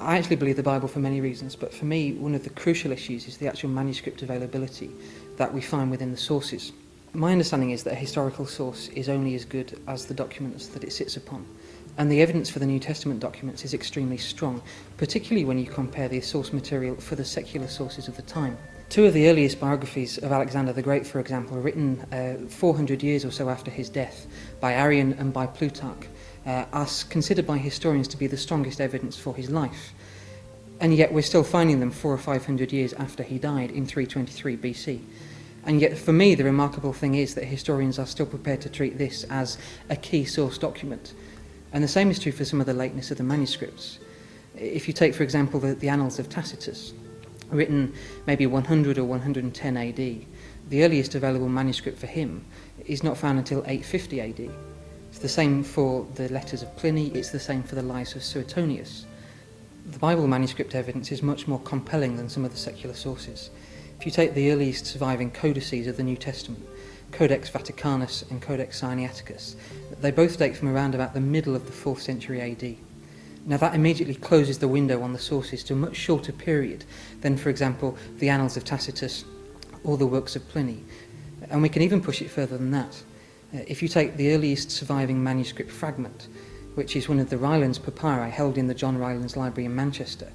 I actually believe the Bible for many reasons, but for me, one of the crucial issues is the actual manuscript availability that we find within the sources. My understanding is that a historical source is only as good as the documents that it sits upon. And the evidence for the New Testament documents is extremely strong, particularly when you compare the source material for the secular sources of the time. Two of the earliest biographies of Alexander the Great, for example, are written 400 years or so after his death by Arrian and by Plutarch, are considered by historians to be the strongest evidence for his life. And yet we're still finding them 400 or 500 years after he died in 323 BC. And yet for me the remarkable thing is that historians are still prepared to treat this as a key source document. And the same is true for some of the lateness of the manuscripts. If you take, for example, the Annals of Tacitus, written maybe 100 or 110 AD, the earliest available manuscript for him is not found until 850 AD. It's the same for the letters of Pliny, it's the same for the lives of Suetonius. The Bible manuscript evidence is much more compelling than some of the secular sources. If you take the earliest surviving codices of the New Testament, Codex Vaticanus and Codex Sinaiticus, they both date from around about the middle of the 4th century AD. Now that immediately closes the window on the sources to a much shorter period than, for example, the Annals of Tacitus or the works of Pliny. And we can even push it further than that. If you take the earliest surviving manuscript fragment, which is one of the Rylands papyri held in the John Rylands Library in Manchester,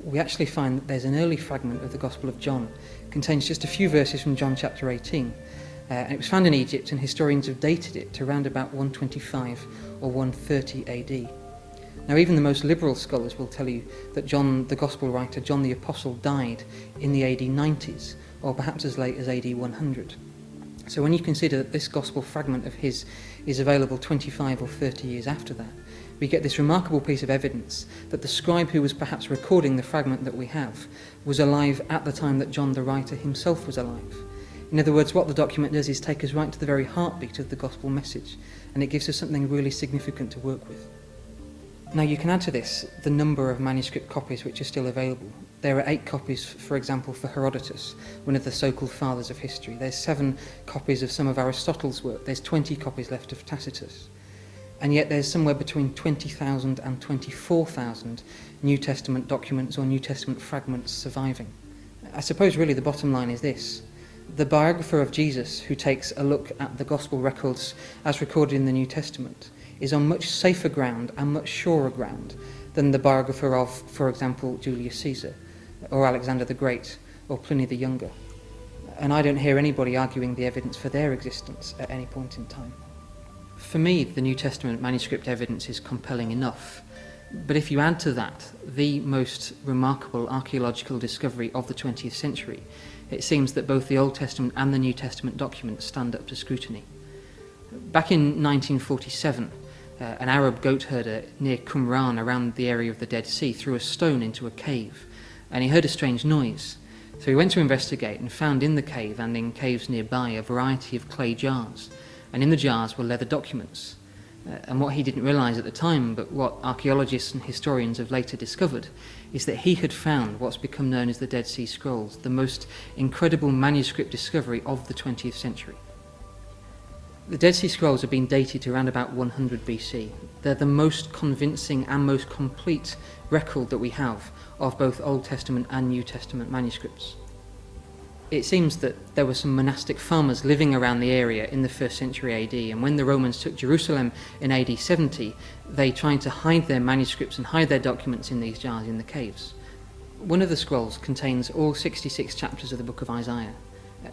we actually find that there's an early fragment of the Gospel of John. It contains just a few verses from John chapter 18. And it was found in Egypt, and historians have dated it to around about 125 or 130 AD. Now even the most liberal scholars will tell you that John, the Gospel writer, John the Apostle, died in the AD 90s, or perhaps as late as AD 100. So when you consider that this Gospel fragment of his is available 25 or 30 years after that, we get this remarkable piece of evidence that the scribe who was perhaps recording the fragment that we have was alive at the time that John the writer himself was alive. In other words, what the document does is take us right to the very heartbeat of the gospel message, and it gives us something really significant to work with. Now you can add to this the number of manuscript copies which are still available. There are 8 copies, for example, for Herodotus, one of the so-called fathers of history. There's 7 copies of some of Aristotle's work. There's 20 copies left of Tacitus. And yet there's somewhere between 20,000 and 24,000 New Testament documents or New Testament fragments surviving. I suppose really the bottom line is this. The biographer of Jesus, who takes a look at the gospel records as recorded in the New Testament, is on much safer ground and much surer ground than the biographer of, for example, Julius Caesar, or Alexander the Great, or Pliny the Younger. And I don't hear anybody arguing the evidence for their existence at any point in time. For me, the New Testament manuscript evidence is compelling enough, but if you add to that the most remarkable archaeological discovery of the 20th century, it seems that both the Old Testament and the New Testament documents stand up to scrutiny. Back in 1947, an Arab goat herder near Qumran, around the area of the Dead Sea, threw a stone into a cave, and he heard a strange noise. So he went to investigate and found in the cave and in caves nearby a variety of clay jars, and in the jars were leather documents. And what he didn't realise at the time, but what archaeologists and historians have later discovered, is that he had found what's become known as the Dead Sea Scrolls, the most incredible manuscript discovery of the 20th century. The Dead Sea Scrolls have been dated to around about 100 BC. They're the most convincing and most complete record that we have of both Old Testament and New Testament manuscripts. It seems that there were some monastic farmers living around the area in the 1st century AD, and when the Romans took Jerusalem in AD 70, they tried to hide their manuscripts and hide their documents in these jars in the caves. One of the scrolls contains all 66 chapters of the book of Isaiah,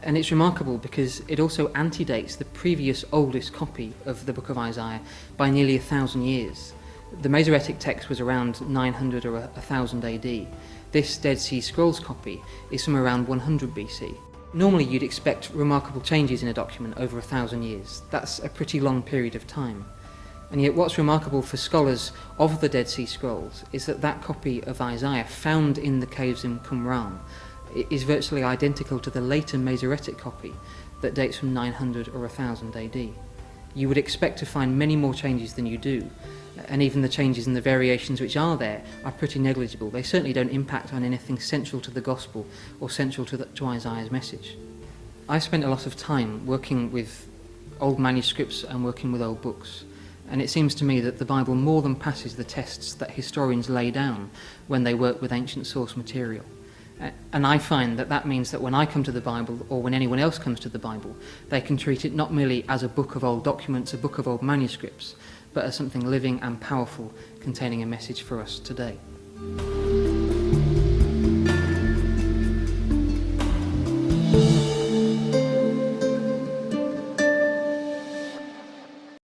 and it's remarkable because it also antedates the previous oldest copy of the book of Isaiah by nearly 1,000 years. The Masoretic text was around 900 or 1,000 AD. This Dead Sea Scrolls copy is from around 100 BC. Normally you'd expect remarkable changes in a document over 1,000 years. That's a pretty long period of time. And yet what's remarkable for scholars of the Dead Sea Scrolls is that that copy of Isaiah found in the caves in Qumran is virtually identical to the later Masoretic copy that dates from 900 or 1,000 AD. You would expect to find many more changes than you do, and even the changes and the variations which are there are pretty negligible. They certainly don't impact on anything central to the Gospel or central to Isaiah's message. I've spent a lot of time working with old manuscripts and working with old books, And it seems to me that the Bible more than passes the tests that historians lay down when they work with ancient source material. And I find that that means that when I come to the Bible, or when anyone else comes to the Bible, they can treat it not merely as a book of old documents, a book of old manuscripts, but as something living and powerful, containing a message for us today.